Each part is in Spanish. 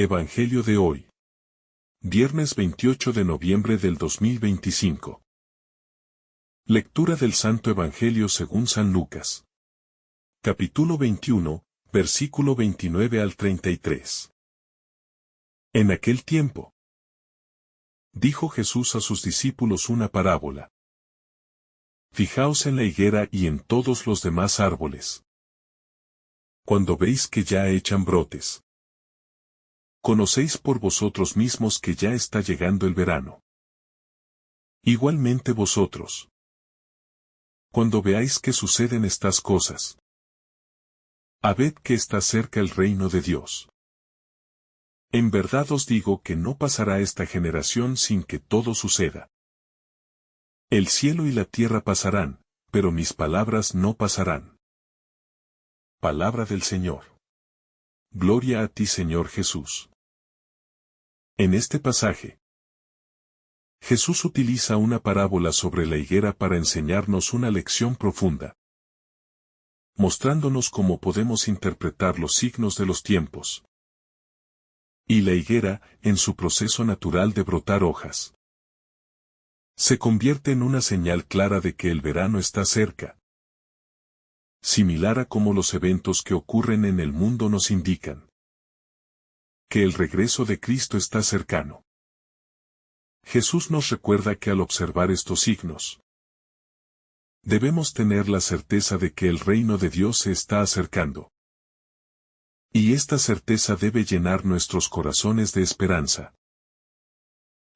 Evangelio de hoy. Viernes 28 de noviembre del 2025. Lectura del Santo Evangelio según San Lucas. Capítulo 21, versículo 29 al 33. En aquel tiempo, dijo Jesús a sus discípulos una parábola. Fijaos en la higuera y en todos los demás árboles. Cuando veis que ya echan brotes, conocéis por vosotros mismos que ya está llegando el verano. Igualmente vosotros, cuando veáis que suceden estas cosas, sabed que está cerca el reino de Dios. En verdad os digo que no pasará esta generación sin que todo suceda. El cielo y la tierra pasarán, pero mis palabras no pasarán. Palabra del Señor. Gloria a ti, Señor Jesús. En este pasaje, Jesús utiliza una parábola sobre la higuera para enseñarnos una lección profunda, mostrándonos cómo podemos interpretar los signos de los tiempos. Y la higuera, en su proceso natural de brotar hojas, se convierte en una señal clara de que el verano está cerca, similar a como los eventos que ocurren en el mundo nos indican que el regreso de Cristo está cercano. Jesús nos recuerda que al observar estos signos, debemos tener la certeza de que el reino de Dios se está acercando. Y esta certeza debe llenar nuestros corazones de esperanza,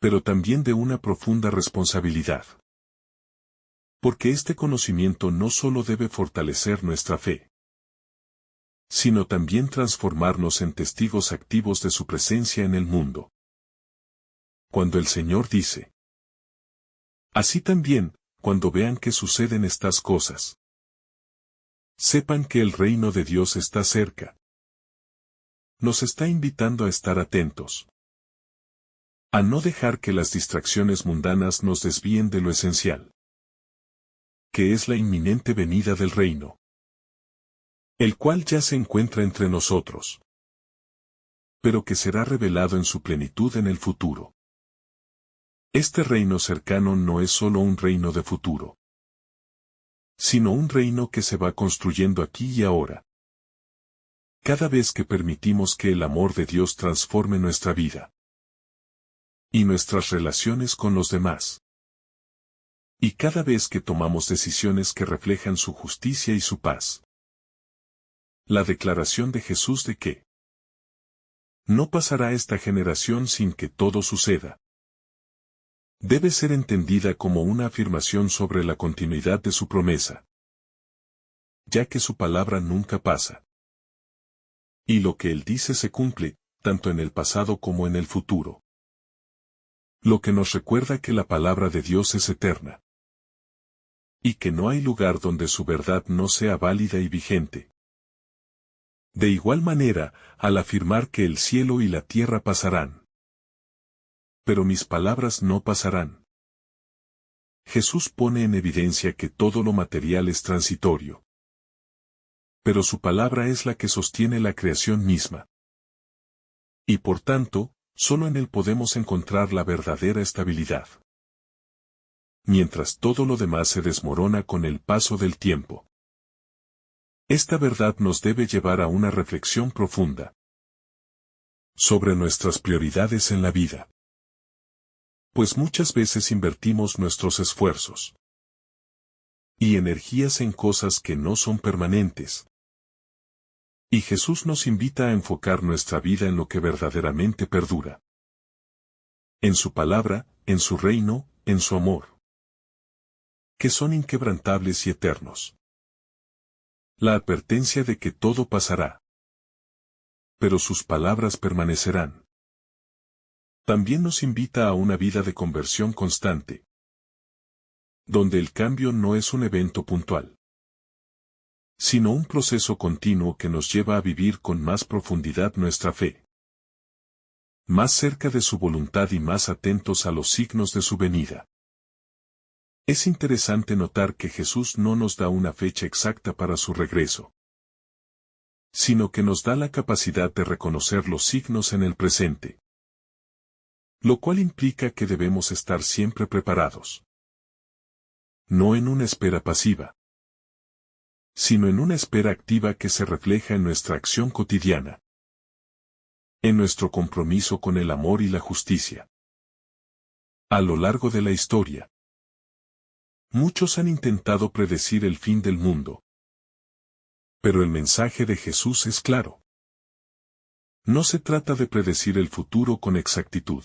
pero también de una profunda responsabilidad. Porque este conocimiento no solo debe fortalecer nuestra fe, sino también transformarnos en testigos activos de su presencia en el mundo. Cuando el Señor dice, así también, cuando vean que suceden estas cosas, sepan que el reino de Dios está cerca. Nos está invitando a estar atentos, a no dejar que las distracciones mundanas nos desvíen de lo esencial, que es la inminente venida del reino, el cual ya se encuentra entre nosotros, pero que será revelado en su plenitud en el futuro. Este reino cercano no es solo un reino de futuro, sino un reino que se va construyendo aquí y ahora. Cada vez que permitimos que el amor de Dios transforme nuestra vida y nuestras relaciones con los demás, y cada vez que tomamos decisiones que reflejan su justicia y su paz. La declaración de Jesús de que no pasará esta generación sin que todo suceda, debe ser entendida como una afirmación sobre la continuidad de su promesa, ya que su palabra nunca pasa. Y lo que Él dice se cumple, tanto en el pasado como en el futuro. Lo que nos recuerda que la palabra de Dios es eterna, y que no hay lugar donde su verdad no sea válida y vigente. De igual manera, al afirmar que el cielo y la tierra pasarán, pero mis palabras no pasarán, Jesús pone en evidencia que todo lo material es transitorio, pero su palabra es la que sostiene la creación misma. Y por tanto, solo en Él podemos encontrar la verdadera estabilidad. Mientras todo lo demás se desmorona con el paso del tiempo. Esta verdad nos debe llevar a una reflexión profunda sobre nuestras prioridades en la vida. Pues muchas veces invertimos nuestros esfuerzos y energías en cosas que no son permanentes. Y Jesús nos invita a enfocar nuestra vida en lo que verdaderamente perdura. En su palabra, en su reino, en su amor, que son inquebrantables y eternos. La advertencia de que todo pasará, pero sus palabras permanecerán. También nos invita a una vida de conversión constante, donde el cambio no es un evento puntual, sino un proceso continuo que nos lleva a vivir con más profundidad nuestra fe, más cerca de su voluntad y más atentos a los signos de su venida. Es interesante notar que Jesús no nos da una fecha exacta para su regreso, sino que nos da la capacidad de reconocer los signos en el presente. Lo cual implica que debemos estar siempre preparados. No en una espera pasiva, sino en una espera activa que se refleja en nuestra acción cotidiana, en nuestro compromiso con el amor y la justicia. A lo largo de la historia, muchos han intentado predecir el fin del mundo. Pero el mensaje de Jesús es claro. No se trata de predecir el futuro con exactitud,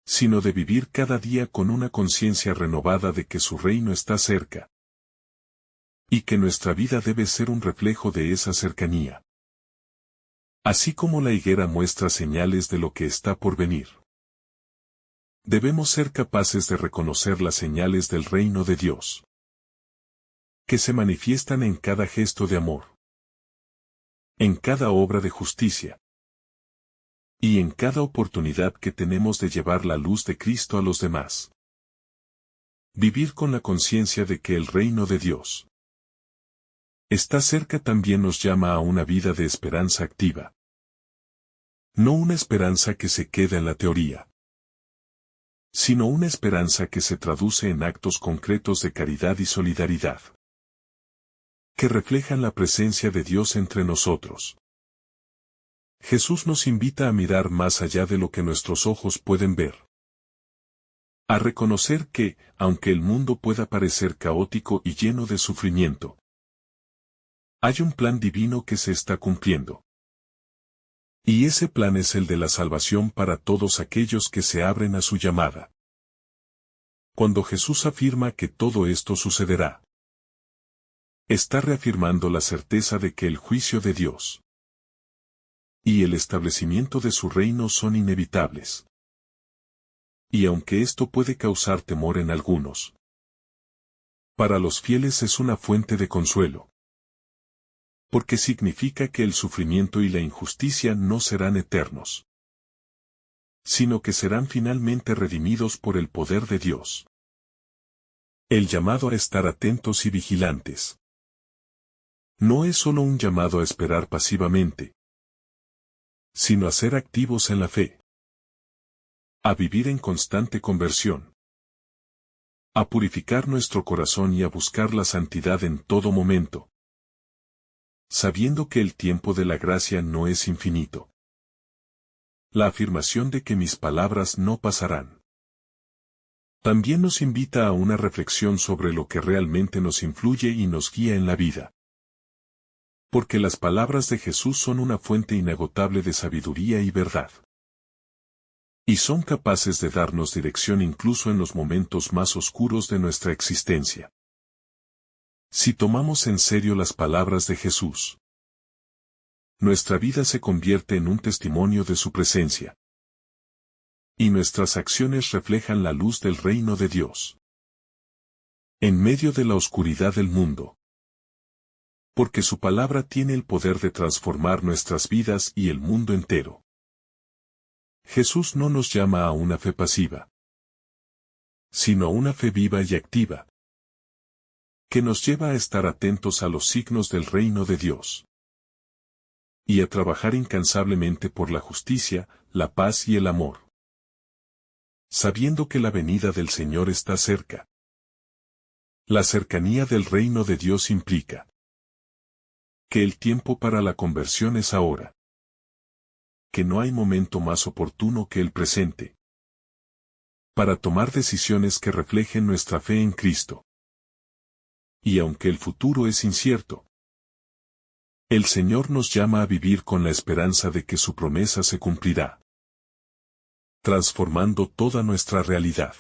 sino de vivir cada día con una conciencia renovada de que su reino está cerca, y que nuestra vida debe ser un reflejo de esa cercanía. Así como la higuera muestra señales de lo que está por venir, debemos ser capaces de reconocer las señales del reino de Dios, que se manifiestan en cada gesto de amor, en cada obra de justicia, y en cada oportunidad que tenemos de llevar la luz de Cristo a los demás. Vivir con la conciencia de que el reino de Dios está cerca también nos llama a una vida de esperanza activa. No una esperanza que se queda en la teoría, sino una esperanza que se traduce en actos concretos de caridad y solidaridad, que reflejan la presencia de Dios entre nosotros. Jesús nos invita a mirar más allá de lo que nuestros ojos pueden ver. A reconocer que, aunque el mundo pueda parecer caótico y lleno de sufrimiento, hay un plan divino que se está cumpliendo. Y ese plan es el de la salvación para todos aquellos que se abren a su llamada. Cuando Jesús afirma que todo esto sucederá, está reafirmando la certeza de que el juicio de Dios y el establecimiento de su reino son inevitables. Y aunque esto puede causar temor en algunos, para los fieles es una fuente de consuelo. Porque significa que el sufrimiento y la injusticia no serán eternos, sino que serán finalmente redimidos por el poder de Dios. El llamado a estar atentos y vigilantes no es solo un llamado a esperar pasivamente, sino a ser activos en la fe, a vivir en constante conversión, a purificar nuestro corazón y a buscar la santidad en todo momento, sabiendo que el tiempo de la gracia no es infinito. La afirmación de que mis palabras no pasarán también nos invita a una reflexión sobre lo que realmente nos influye y nos guía en la vida. Porque las palabras de Jesús son una fuente inagotable de sabiduría y verdad. Y son capaces de darnos dirección incluso en los momentos más oscuros de nuestra existencia. Si tomamos en serio las palabras de Jesús, nuestra vida se convierte en un testimonio de su presencia. Y nuestras acciones reflejan la luz del reino de Dios en medio de la oscuridad del mundo. Porque su palabra tiene el poder de transformar nuestras vidas y el mundo entero. Jesús no nos llama a una fe pasiva, sino a una fe viva y activa, que nos lleva a estar atentos a los signos del reino de Dios y a trabajar incansablemente por la justicia, la paz y el amor, sabiendo que la venida del Señor está cerca. La cercanía del reino de Dios implica que el tiempo para la conversión es ahora, que no hay momento más oportuno que el presente, para tomar decisiones que reflejen nuestra fe en Cristo. Y aunque el futuro es incierto, el Señor nos llama a vivir con la esperanza de que su promesa se cumplirá, transformando toda nuestra realidad.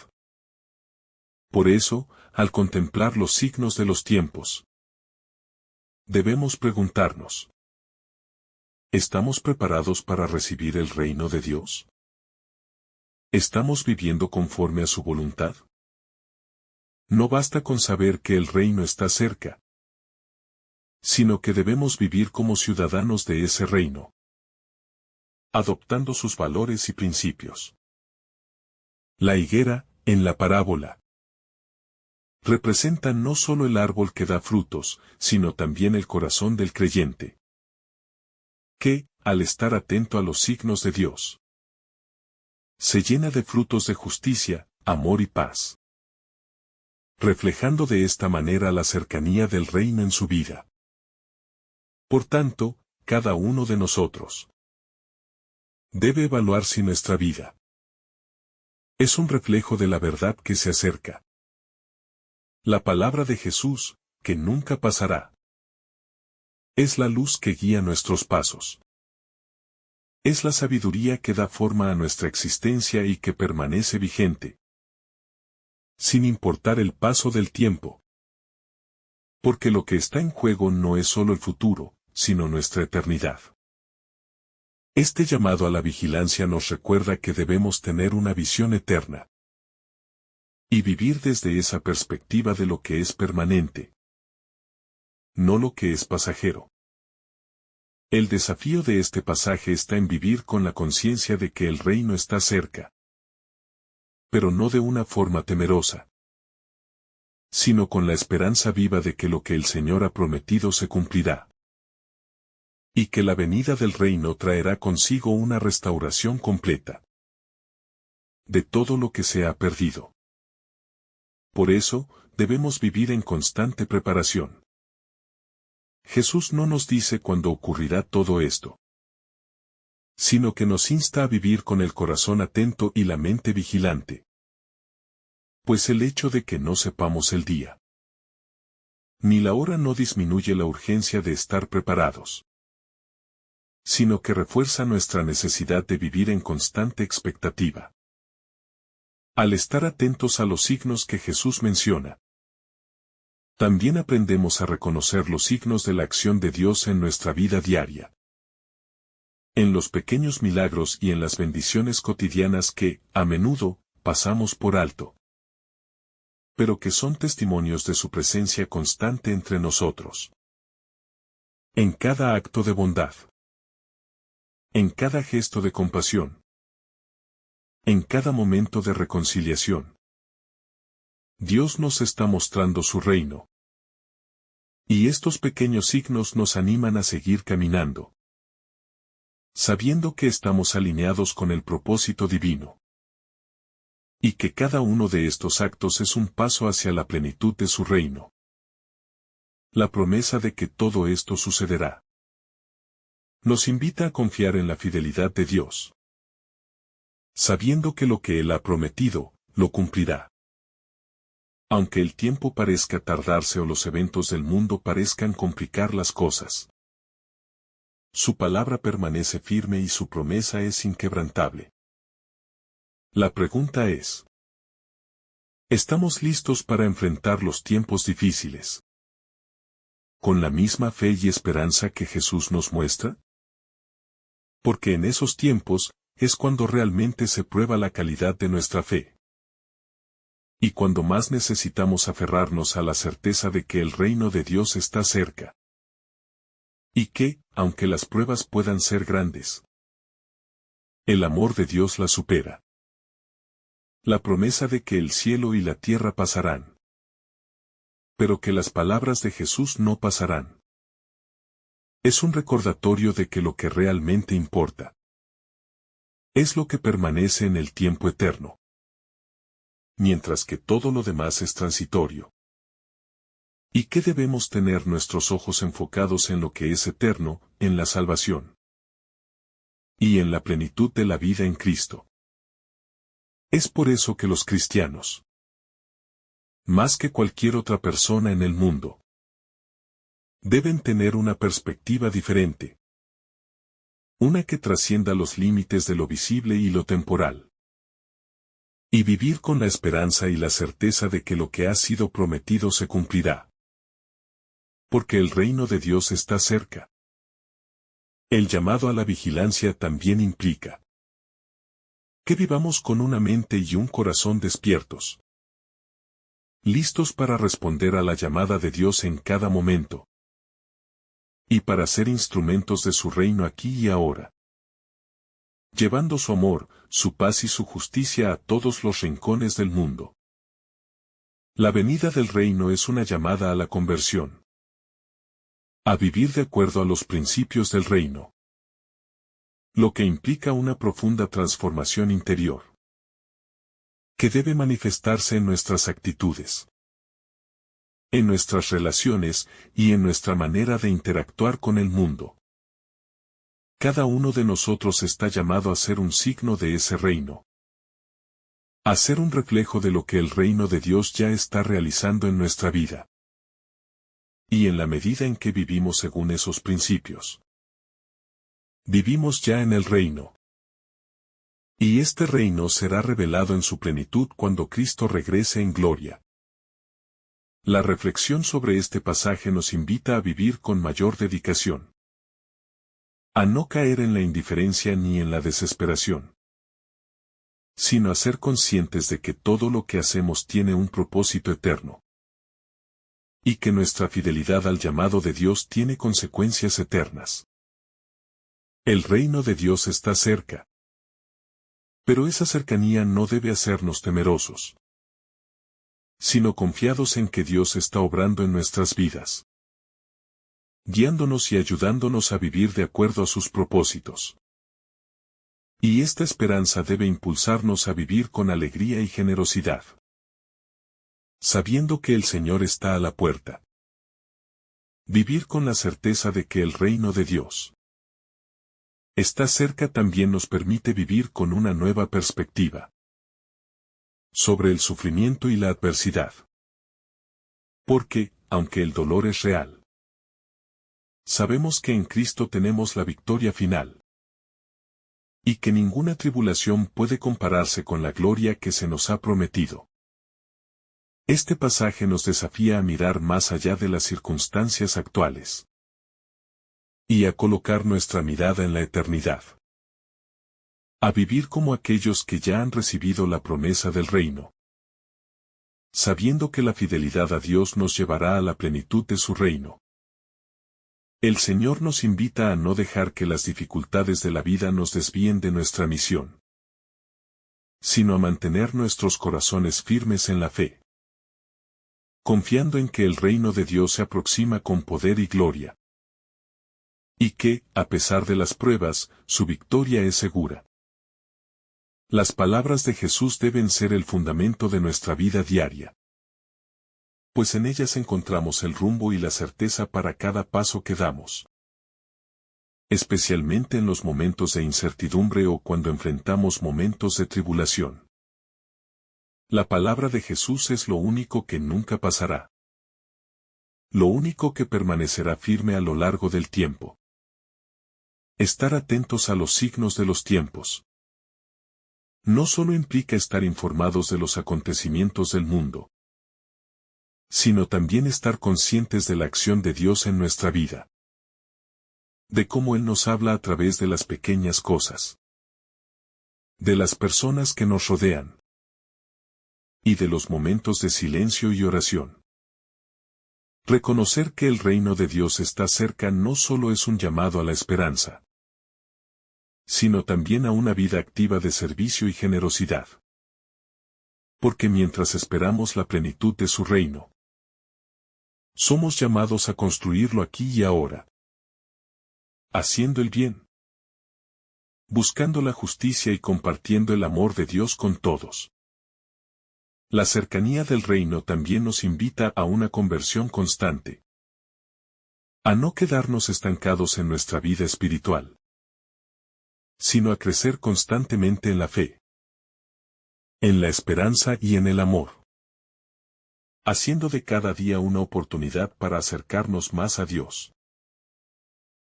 Por eso, al contemplar los signos de los tiempos, debemos preguntarnos: ¿estamos preparados para recibir el reino de Dios? ¿Estamos viviendo conforme a su voluntad? No basta con saber que el reino está cerca, sino que debemos vivir como ciudadanos de ese reino, adoptando sus valores y principios. La higuera, en la parábola, representa no solo el árbol que da frutos, sino también el corazón del creyente, que, al estar atento a los signos de Dios, se llena de frutos de justicia, amor y paz, reflejando de esta manera la cercanía del reino en su vida. Por tanto, cada uno de nosotros debe evaluar si nuestra vida es un reflejo de la verdad que se acerca. La palabra de Jesús, que nunca pasará, es la luz que guía nuestros pasos. Es la sabiduría que da forma a nuestra existencia y que permanece vigente, sin importar el paso del tiempo. Porque lo que está en juego no es solo el futuro, sino nuestra eternidad. Este llamado a la vigilancia nos recuerda que debemos tener una visión eterna y vivir desde esa perspectiva de lo que es permanente, no lo que es pasajero. El desafío de este pasaje está en vivir con la conciencia de que el reino está cerca, pero no de una forma temerosa, sino con la esperanza viva de que lo que el Señor ha prometido se cumplirá, y que la venida del reino traerá consigo una restauración completa de todo lo que se ha perdido. Por eso, debemos vivir en constante preparación. Jesús no nos dice cuándo ocurrirá todo esto, sino que nos insta a vivir con el corazón atento y la mente vigilante. Pues el hecho de que no sepamos el día ni la hora no disminuye la urgencia de estar preparados, sino que refuerza nuestra necesidad de vivir en constante expectativa. Al estar atentos a los signos que Jesús menciona, también aprendemos a reconocer los signos de la acción de Dios en nuestra vida diaria, en los pequeños milagros y en las bendiciones cotidianas que, a menudo, pasamos por alto, pero que son testimonios de su presencia constante entre nosotros. En cada acto de bondad, en cada gesto de compasión, en cada momento de reconciliación, Dios nos está mostrando su reino. Y estos pequeños signos nos animan a seguir caminando, sabiendo que estamos alineados con el propósito divino, y que cada uno de estos actos es un paso hacia la plenitud de su reino. La promesa de que todo esto sucederá nos invita a confiar en la fidelidad de Dios, sabiendo que lo que Él ha prometido, lo cumplirá. Aunque el tiempo parezca tardarse o los eventos del mundo parezcan complicar las cosas, su palabra permanece firme y su promesa es inquebrantable. La pregunta es: ¿estamos listos para enfrentar los tiempos difíciles con la misma fe y esperanza que Jesús nos muestra? Porque en esos tiempos es cuando realmente se prueba la calidad de nuestra fe. Y cuando más necesitamos aferrarnos a la certeza de que el reino de Dios está cerca. Y que, aunque las pruebas puedan ser grandes, el amor de Dios las supera. La promesa de que el cielo y la tierra pasarán, pero que las palabras de Jesús no pasarán. Es un recordatorio de que lo que realmente importa es lo que permanece en el tiempo eterno, mientras que todo lo demás es transitorio. Y que debemos tener nuestros ojos enfocados en lo que es eterno, en la salvación y en la plenitud de la vida en Cristo. Es por eso que los cristianos, más que cualquier otra persona en el mundo, deben tener una perspectiva diferente. Una que trascienda los límites de lo visible y lo temporal. Y vivir con la esperanza y la certeza de que lo que ha sido prometido se cumplirá. Porque el reino de Dios está cerca. El llamado a la vigilancia también implica que vivamos con una mente y un corazón despiertos, listos para responder a la llamada de Dios en cada momento, y para ser instrumentos de su reino aquí y ahora, llevando su amor, su paz y su justicia a todos los rincones del mundo. La venida del reino es una llamada a la conversión, a vivir de acuerdo a los principios del reino, lo que implica una profunda transformación interior, que debe manifestarse en nuestras actitudes, en nuestras relaciones y en nuestra manera de interactuar con el mundo. Cada uno de nosotros está llamado a ser un signo de ese reino, a ser un reflejo de lo que el reino de Dios ya está realizando en nuestra vida. Y en la medida en que vivimos según esos principios, vivimos ya en el reino. Y este reino será revelado en su plenitud cuando Cristo regrese en gloria. La reflexión sobre este pasaje nos invita a vivir con mayor dedicación, a no caer en la indiferencia ni en la desesperación, sino a ser conscientes de que todo lo que hacemos tiene un propósito eterno, y que nuestra fidelidad al llamado de Dios tiene consecuencias eternas. El reino de Dios está cerca. Pero esa cercanía no debe hacernos temerosos, sino confiados en que Dios está obrando en nuestras vidas, guiándonos y ayudándonos a vivir de acuerdo a sus propósitos. Y esta esperanza debe impulsarnos a vivir con alegría y generosidad, sabiendo que el Señor está a la puerta. Vivir con la certeza de que el reino de Dios está cerca también nos permite vivir con una nueva perspectiva sobre el sufrimiento y la adversidad. Porque, aunque el dolor es real, sabemos que en Cristo tenemos la victoria final, y que ninguna tribulación puede compararse con la gloria que se nos ha prometido. Este pasaje nos desafía a mirar más allá de las circunstancias actuales y a colocar nuestra mirada en la eternidad. A vivir como aquellos que ya han recibido la promesa del reino, sabiendo que la fidelidad a Dios nos llevará a la plenitud de su reino. El Señor nos invita a no dejar que las dificultades de la vida nos desvíen de nuestra misión, sino a mantener nuestros corazones firmes en la fe, confiando en que el reino de Dios se aproxima con poder y gloria, y que, a pesar de las pruebas, su victoria es segura. Las palabras de Jesús deben ser el fundamento de nuestra vida diaria, pues en ellas encontramos el rumbo y la certeza para cada paso que damos. Especialmente en los momentos de incertidumbre o cuando enfrentamos momentos de tribulación. La palabra de Jesús es lo único que nunca pasará, lo único que permanecerá firme a lo largo del tiempo. Estar atentos a los signos de los tiempos no solo implica estar informados de los acontecimientos del mundo, sino también estar conscientes de la acción de Dios en nuestra vida, de cómo Él nos habla a través de las pequeñas cosas, de las personas que nos rodean, y de los momentos de silencio y oración. Reconocer que el reino de Dios está cerca no solo es un llamado a la esperanza, sino también a una vida activa de servicio y generosidad. Porque mientras esperamos la plenitud de su reino, somos llamados a construirlo aquí y ahora, haciendo el bien, buscando la justicia y compartiendo el amor de Dios con todos. La cercanía del reino también nos invita a una conversión constante, a no quedarnos estancados en nuestra vida espiritual, sino a crecer constantemente en la fe, en la esperanza y en el amor, haciendo de cada día una oportunidad para acercarnos más a Dios.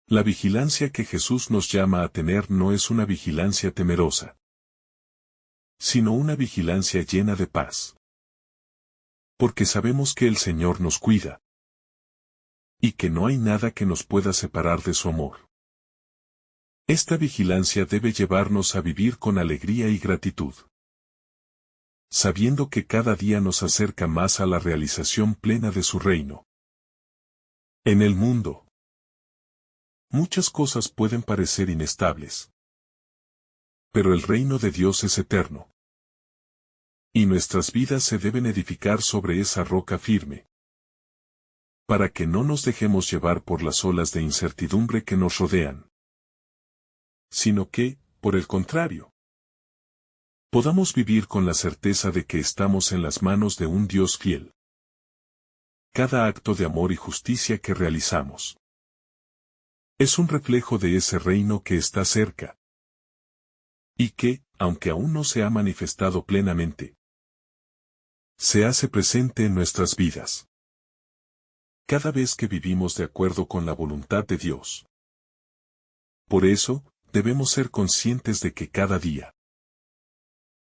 La vigilancia que Jesús nos llama a tener no es una vigilancia temerosa, sino una vigilancia llena de paz. Porque sabemos que el Señor nos cuida, y que no hay nada que nos pueda separar de su amor. Esta vigilancia debe llevarnos a vivir con alegría y gratitud, sabiendo que cada día nos acerca más a la realización plena de su reino. En el mundo, muchas cosas pueden parecer inestables, pero el reino de Dios es eterno, y nuestras vidas se deben edificar sobre esa roca firme, para que no nos dejemos llevar por las olas de incertidumbre que nos rodean. sino que, por el contrario, podamos vivir con la certeza de que estamos en las manos de un Dios fiel. Cada acto de amor y justicia que realizamos es un reflejo de ese reino que está cerca y que, aunque aún no se ha manifestado plenamente, se hace presente en nuestras vidas. Cada vez que vivimos de acuerdo con la voluntad de Dios. Por eso, debemos ser conscientes de que cada día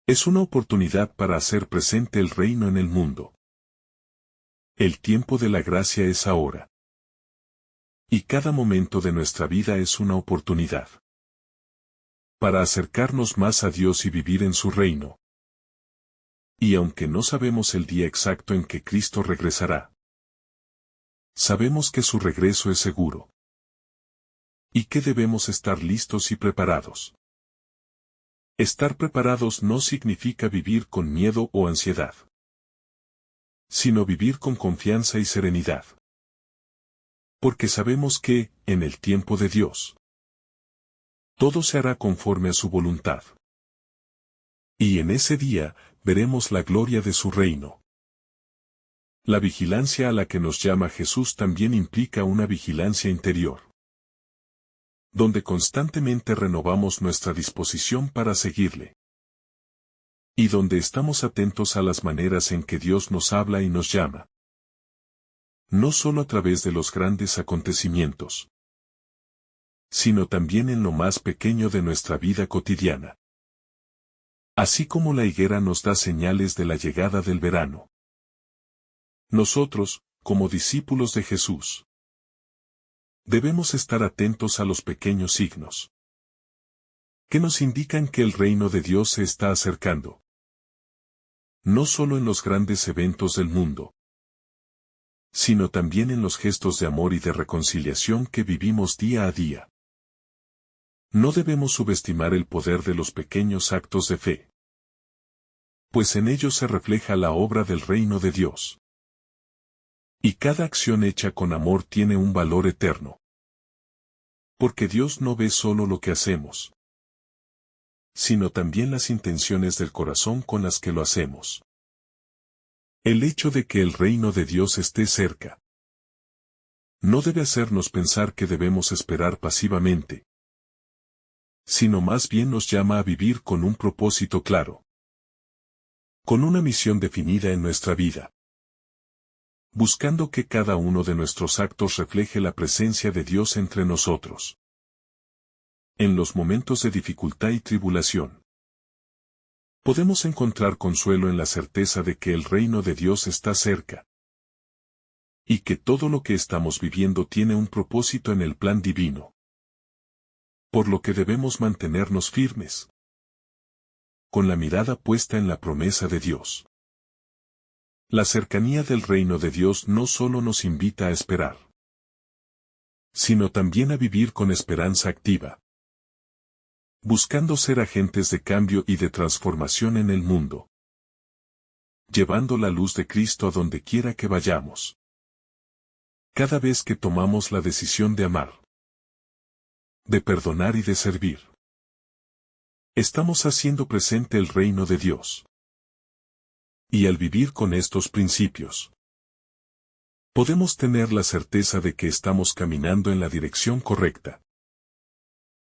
es una oportunidad para hacer presente el reino en el mundo. El tiempo de la gracia es ahora. Y cada momento de nuestra vida es una oportunidad para acercarnos más a Dios y vivir en su reino. Y aunque no sabemos el día exacto en que Cristo regresará, sabemos que su regreso es seguro. Y que debemos estar listos y preparados. Estar preparados no significa vivir con miedo o ansiedad, sino vivir con confianza y serenidad. Porque sabemos que, en el tiempo de Dios, todo se hará conforme a su voluntad. Y en ese día, veremos la gloria de su reino. La vigilancia a la que nos llama Jesús también implica una vigilancia interior, donde constantemente renovamos nuestra disposición para seguirle. Y donde estamos atentos a las maneras en que Dios nos habla y nos llama. No solo a través de los grandes acontecimientos, sino también en lo más pequeño de nuestra vida cotidiana. Así como la higuera nos da señales de la llegada del verano. Nosotros, como discípulos de Jesús, debemos estar atentos a los pequeños signos que nos indican que el reino de Dios se está acercando. No solo en los grandes eventos del mundo, sino también en los gestos de amor y de reconciliación que vivimos día a día. No debemos subestimar el poder de los pequeños actos de fe, pues en ellos se refleja la obra del reino de Dios. Y cada acción hecha con amor tiene un valor eterno. Porque Dios no ve solo lo que hacemos, sino también las intenciones del corazón con las que lo hacemos. El hecho de que el reino de Dios esté cerca no debe hacernos pensar que debemos esperar pasivamente, sino más bien nos llama a vivir con un propósito claro, con una misión definida en nuestra vida, buscando que cada uno de nuestros actos refleje la presencia de Dios entre nosotros. En los momentos de dificultad y tribulación, podemos encontrar consuelo en la certeza de que el reino de Dios está cerca, y que todo lo que estamos viviendo tiene un propósito en el plan divino. Por lo que debemos mantenernos firmes, con la mirada puesta en la promesa de Dios. La cercanía del reino de Dios no solo nos invita a esperar, sino también a vivir con esperanza activa, buscando ser agentes de cambio y de transformación en el mundo, llevando la luz de Cristo a donde quiera que vayamos. Cada vez que tomamos la decisión de amar, de perdonar y de servir, estamos haciendo presente el reino de Dios. Y al vivir con estos principios, podemos tener la certeza de que estamos caminando en la dirección correcta,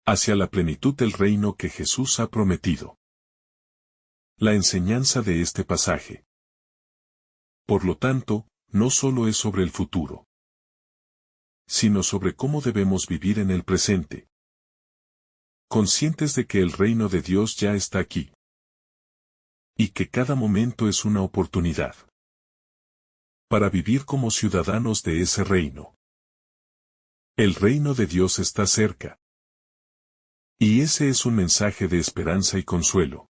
hacia la plenitud del reino que Jesús ha prometido. La enseñanza de este pasaje, por lo tanto, no solo es sobre el futuro, sino sobre cómo debemos vivir en el presente, conscientes de que el reino de Dios ya está aquí, y que cada momento es una oportunidad para vivir como ciudadanos de ese reino. El reino de Dios está cerca. Y ese es un mensaje de esperanza y consuelo.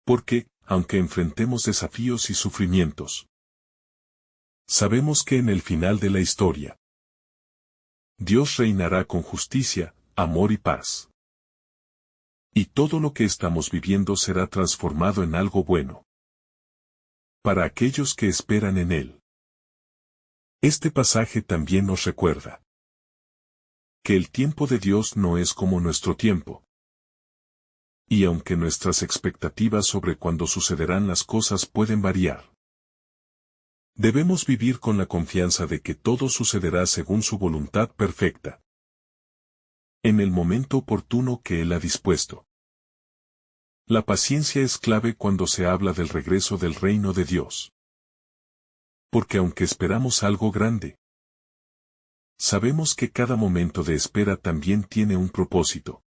Porque, aunque enfrentemos desafíos y sufrimientos, sabemos que en el final de la historia, Dios reinará con justicia, amor y paz. Y todo lo que estamos viviendo será transformado en algo bueno para aquellos que esperan en Él. Este pasaje también nos recuerda Que el tiempo de Dios no es como nuestro tiempo. Y aunque nuestras expectativas sobre cuándo sucederán las cosas pueden variar, debemos vivir con la confianza de que todo sucederá según su voluntad perfecta, en el momento oportuno que Él ha dispuesto. La paciencia es clave cuando se habla del regreso del reino de Dios. Porque aunque esperamos algo grande, sabemos que cada momento de espera también tiene un propósito.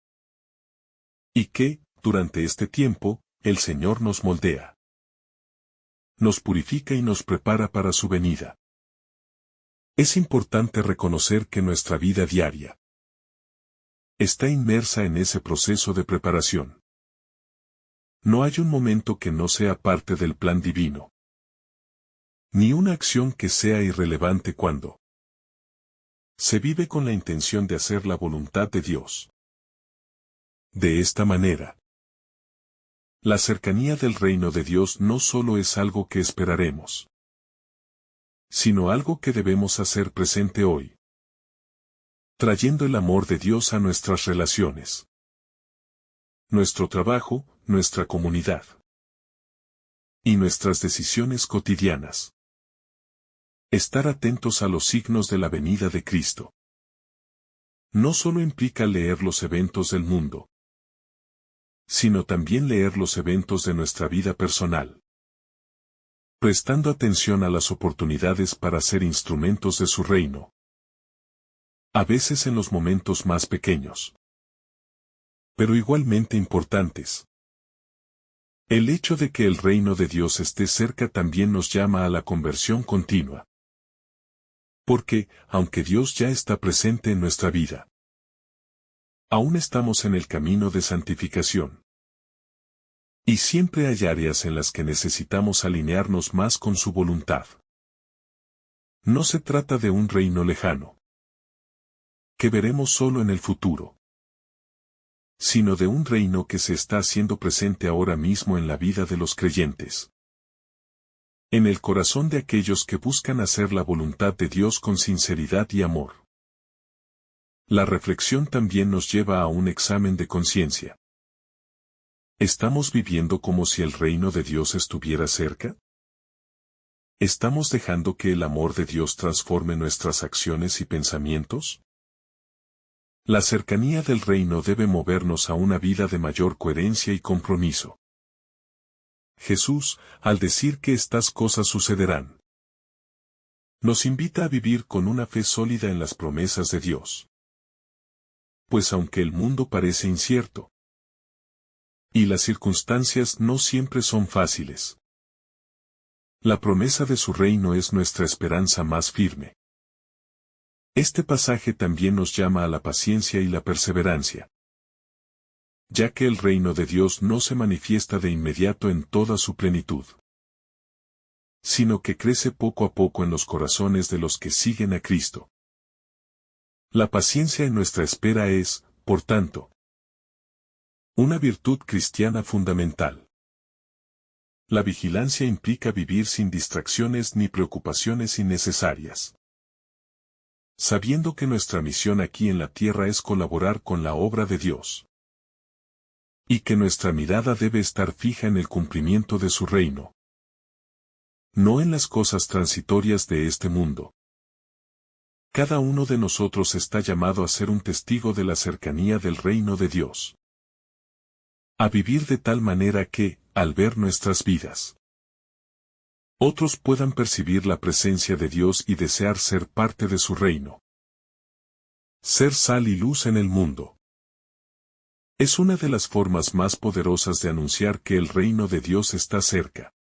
Y que, durante este tiempo, el Señor nos moldea, nos purifica y nos prepara para su venida. Es importante reconocer que nuestra vida diaria está inmersa en ese proceso de preparación. No hay un momento que no sea parte del plan divino, ni una acción que sea irrelevante cuando se vive con la intención de hacer la voluntad de Dios. De esta manera, la cercanía del reino de Dios no solo es algo que esperaremos, sino algo que debemos hacer presente hoy, trayendo el amor de Dios a nuestras relaciones, nuestro trabajo, nuestra comunidad y nuestras decisiones cotidianas. Estar atentos a los signos de la venida de Cristo no solo implica leer los eventos del mundo, sino también leer los eventos de nuestra vida personal, prestando atención a las oportunidades para ser instrumentos de su reino, a veces en los momentos más pequeños, pero igualmente importantes. El hecho de que el reino de Dios esté cerca también nos llama a la conversión continua. Porque, aunque Dios ya está presente en nuestra vida, aún estamos en el camino de santificación. Y siempre hay áreas en las que necesitamos alinearnos más con su voluntad. No se trata de un reino lejano, que veremos solo en el futuro, sino de un reino que se está haciendo presente ahora mismo en la vida de los creyentes, en el corazón de aquellos que buscan hacer la voluntad de Dios con sinceridad y amor. La reflexión también nos lleva a un examen de conciencia. ¿Estamos viviendo como si el reino de Dios estuviera cerca? ¿Estamos dejando que el amor de Dios transforme nuestras acciones y pensamientos? La cercanía del reino debe movernos a una vida de mayor coherencia y compromiso. Jesús, al decir que estas cosas sucederán, nos invita a vivir con una fe sólida en las promesas de Dios. Pues aunque el mundo parece incierto, y las circunstancias no siempre son fáciles, la promesa de su reino es nuestra esperanza más firme. Este pasaje también nos llama a la paciencia y la perseverancia, ya que el reino de Dios no se manifiesta de inmediato en toda su plenitud, sino que crece poco a poco en los corazones de los que siguen a Cristo. La paciencia en nuestra espera es, por tanto, una virtud cristiana fundamental. La vigilancia implica vivir sin distracciones ni preocupaciones innecesarias, sabiendo que nuestra misión aquí en la tierra es colaborar con la obra de Dios, y que nuestra mirada debe estar fija en el cumplimiento de su reino, no en las cosas transitorias de este mundo. Cada uno de nosotros está llamado a ser un testigo de la cercanía del reino de Dios, a vivir de tal manera que, al ver nuestras vidas, otros puedan percibir la presencia de Dios y desear ser parte de su reino. Ser sal y luz en el mundo es una de las formas más poderosas de anunciar que el reino de Dios está cerca.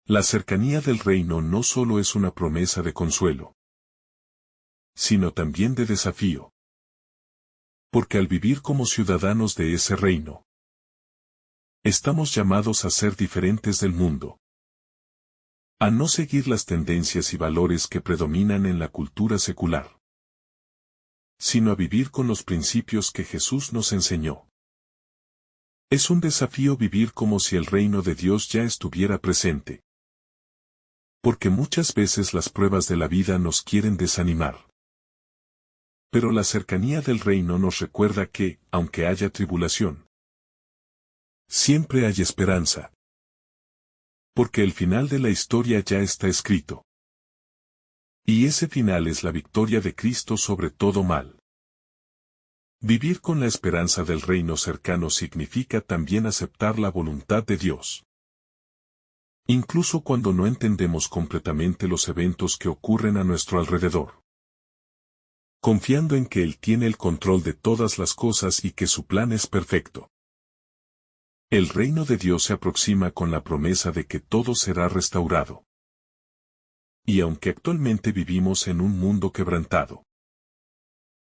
La cercanía del reino no solo es una promesa de consuelo, sino también de desafío. Porque al vivir como ciudadanos de ese reino, estamos llamados a ser diferentes del mundo, a no seguir las tendencias y valores que predominan en la cultura secular, sino a vivir con los principios que Jesús nos enseñó. Es un desafío vivir como si el reino de Dios ya estuviera presente. Porque muchas veces las pruebas de la vida nos quieren desanimar. Pero la cercanía del reino nos recuerda que, aunque haya tribulación, siempre hay esperanza. Porque el final de la historia ya está escrito. Y ese final es la victoria de Cristo sobre todo mal. Vivir con la esperanza del reino cercano significa también aceptar la voluntad de Dios. Incluso cuando no entendemos completamente los eventos que ocurren a nuestro alrededor. Confiando en que Él tiene el control de todas las cosas y que su plan es perfecto. El reino de Dios se aproxima con la promesa de que todo será restaurado. Y aunque actualmente vivimos en un mundo quebrantado,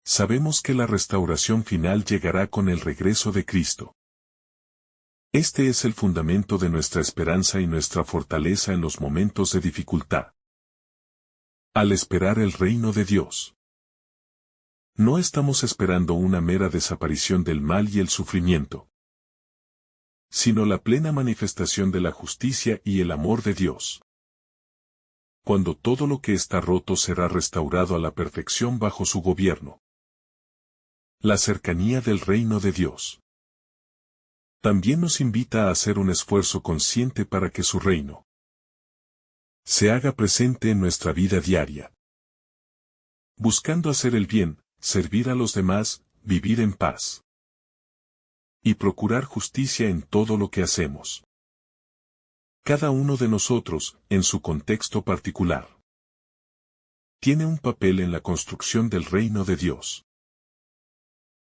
sabemos que la restauración final llegará con el regreso de Cristo. Este es el fundamento de nuestra esperanza y nuestra fortaleza en los momentos de dificultad. Al esperar el reino de Dios, no estamos esperando una mera desaparición del mal y el sufrimiento, sino la plena manifestación de la justicia y el amor de Dios. Cuando todo lo que está roto será restaurado a la perfección bajo su gobierno. La cercanía del reino de Dios también nos invita a hacer un esfuerzo consciente para que su reino se haga presente en nuestra vida diaria. Buscando hacer el bien, servir a los demás, vivir en paz. Y procurar justicia en todo lo que hacemos. Cada uno de nosotros, en su contexto particular, tiene un papel en la construcción del reino de Dios.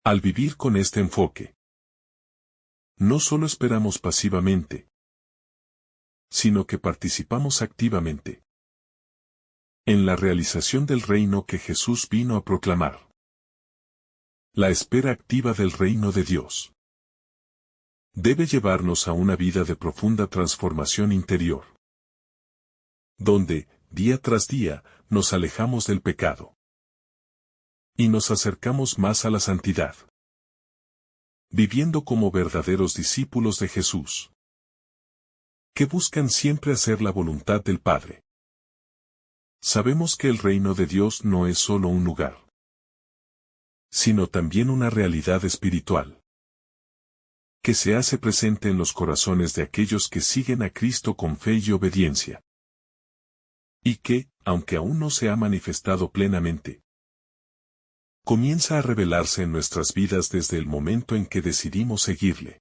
Al vivir con este enfoque, no solo esperamos pasivamente, sino que participamos activamente en la realización del reino que Jesús vino a proclamar. La espera activa del reino de Dios debe llevarnos a una vida de profunda transformación interior, donde, día tras día, nos alejamos del pecado y nos acercamos más a la santidad, viviendo como verdaderos discípulos de Jesús, que buscan siempre hacer la voluntad del Padre. Sabemos que el reino de Dios no es solo un lugar, sino también una realidad espiritual, que se hace presente en los corazones de aquellos que siguen a Cristo con fe y obediencia. Y que, aunque aún no se ha manifestado plenamente, comienza a revelarse en nuestras vidas desde el momento en que decidimos seguirle.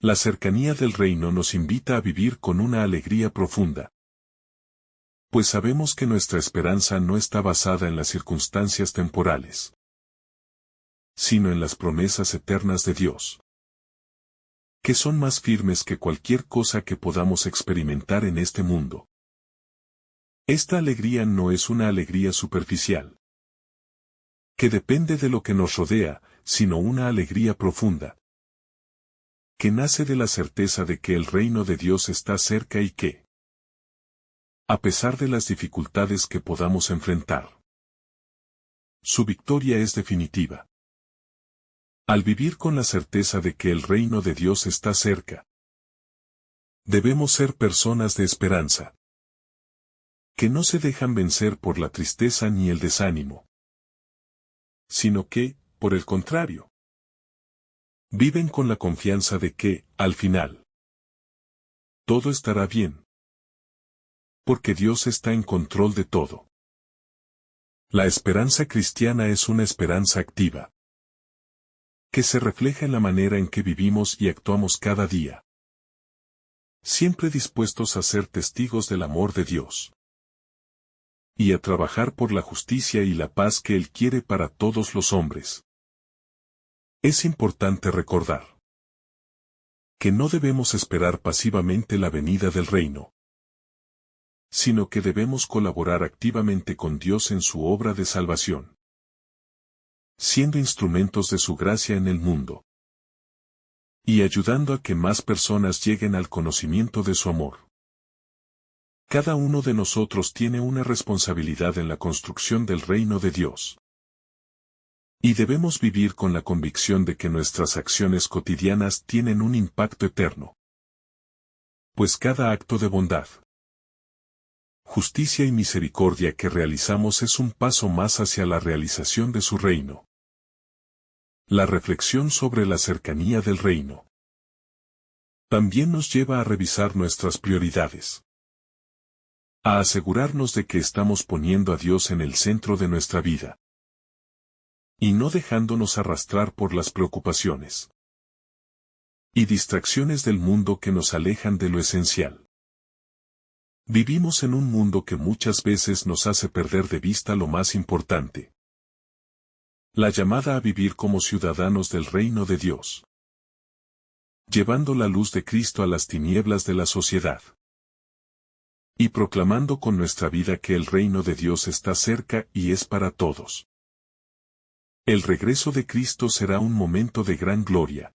La cercanía del reino nos invita a vivir con una alegría profunda. Pues sabemos que nuestra esperanza no está basada en las circunstancias temporales, sino en las promesas eternas de Dios, que son más firmes que cualquier cosa que podamos experimentar en este mundo. Esta alegría no es una alegría superficial, que depende de lo que nos rodea, sino una alegría profunda, que nace de la certeza de que el reino de Dios está cerca y que, a pesar de las dificultades que podamos enfrentar, su victoria es definitiva. Al vivir con la certeza de que el reino de Dios está cerca, debemos ser personas de esperanza, que no se dejan vencer por la tristeza ni el desánimo, sino que, por el contrario, viven con la confianza de que, al final, todo estará bien, porque Dios está en control de todo. La esperanza cristiana es una esperanza activa, que se refleja en la manera en que vivimos y actuamos cada día, siempre dispuestos a ser testigos del amor de Dios, y a trabajar por la justicia y la paz que Él quiere para todos los hombres. Es importante recordar que no debemos esperar pasivamente la venida del reino, sino que debemos colaborar activamente con Dios en su obra de salvación, siendo instrumentos de su gracia en el mundo, y ayudando a que más personas lleguen al conocimiento de su amor. Cada uno de nosotros tiene una responsabilidad en la construcción del reino de Dios. Y debemos vivir con la convicción de que nuestras acciones cotidianas tienen un impacto eterno. Pues cada acto de bondad, justicia y misericordia que realizamos es un paso más hacia la realización de su reino. La reflexión sobre la cercanía del reino también nos lleva a revisar nuestras prioridades, a asegurarnos de que estamos poniendo a Dios en el centro de nuestra vida y no dejándonos arrastrar por las preocupaciones y distracciones del mundo que nos alejan de lo esencial. Vivimos en un mundo que muchas veces nos hace perder de vista lo más importante: la llamada a vivir como ciudadanos del reino de Dios, llevando la luz de Cristo a las tinieblas de la sociedad y proclamando con nuestra vida que el reino de Dios está cerca y es para todos. El regreso de Cristo será un momento de gran gloria,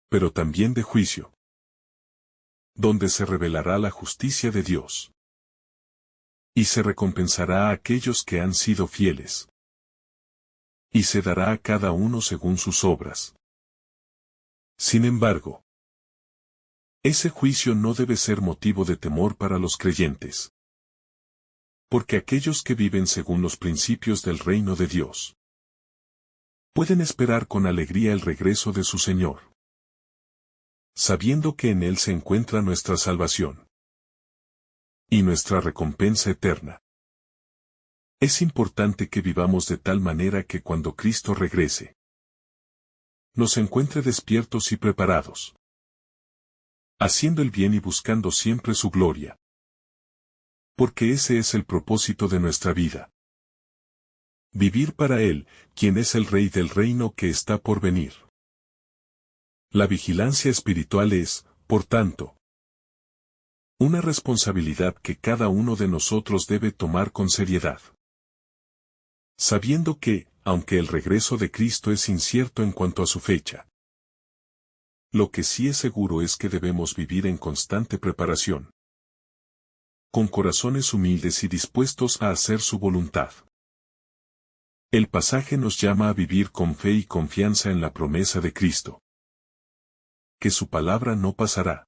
pero también de juicio, donde se revelará la justicia de Dios y se recompensará a aquellos que han sido fieles, y se dará a cada uno según sus obras. Sin embargo, ese juicio no debe ser motivo de temor para los creyentes, porque aquellos que viven según los principios del reino de Dios pueden esperar con alegría el regreso de su Señor, sabiendo que en Él se encuentra nuestra salvación y nuestra recompensa eterna. Es importante que vivamos de tal manera que cuando Cristo regrese, nos encuentre despiertos y preparados, haciendo el bien y buscando siempre su gloria. Porque ese es el propósito de nuestra vida: vivir para Él, quien es el Rey del reino que está por venir. La vigilancia espiritual es, por tanto, una responsabilidad que cada uno de nosotros debe tomar con seriedad, sabiendo que, aunque el regreso de Cristo es incierto en cuanto a su fecha, lo que sí es seguro es que debemos vivir en constante preparación, con corazones humildes y dispuestos a hacer su voluntad. El pasaje nos llama a vivir con fe y confianza en la promesa de Cristo, que su palabra no pasará,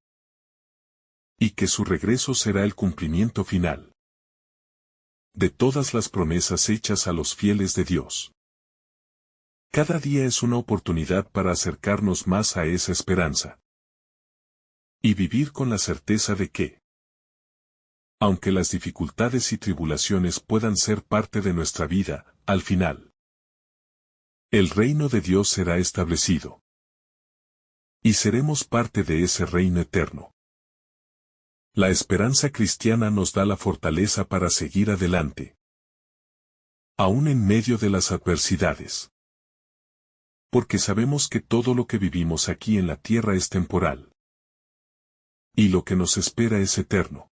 y que su regreso será el cumplimiento final de todas las promesas hechas a los fieles de Dios. Cada día es una oportunidad para acercarnos más a esa esperanza y vivir con la certeza de que, aunque las dificultades y tribulaciones puedan ser parte de nuestra vida, al final, el reino de Dios será establecido y seremos parte de ese reino eterno. La esperanza cristiana nos da la fortaleza para seguir adelante, aún en medio de las adversidades. Porque sabemos que todo lo que vivimos aquí en la tierra es temporal, y lo que nos espera es eterno.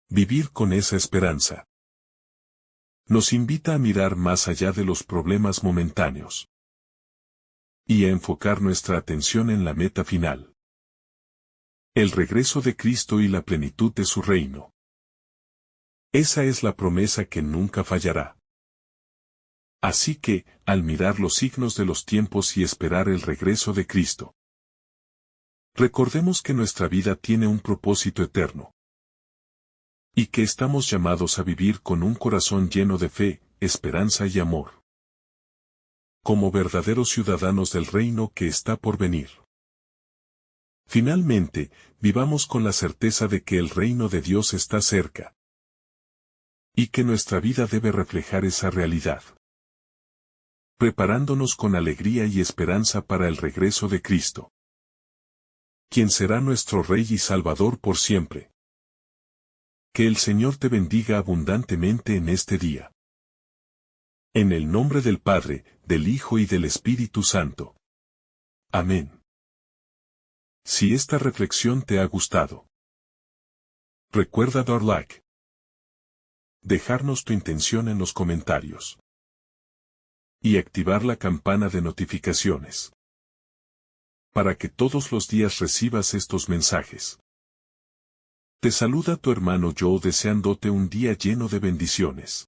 Vivir con esa esperanza nos invita a mirar más allá de los problemas momentáneos y a enfocar nuestra atención en la meta final: el regreso de Cristo y la plenitud de su reino. Esa es la promesa que nunca fallará. Así que, al mirar los signos de los tiempos y esperar el regreso de Cristo, recordemos que nuestra vida tiene un propósito eterno, y que estamos llamados a vivir con un corazón lleno de fe, esperanza y amor, como verdaderos ciudadanos del reino que está por venir. Finalmente, vivamos con la certeza de que el reino de Dios está cerca, y que nuestra vida debe reflejar esa realidad, preparándonos con alegría y esperanza para el regreso de Cristo, quien será nuestro Rey y Salvador por siempre. Que el Señor te bendiga abundantemente en este día. En el nombre del Padre, del Hijo y del Espíritu Santo. Amén. Si esta reflexión te ha gustado, recuerda dar like, dejarnos tu intención en los comentarios y activar la campana de notificaciones para que todos los días recibas estos mensajes. Te saluda tu hermano Joe deseándote un día lleno de bendiciones.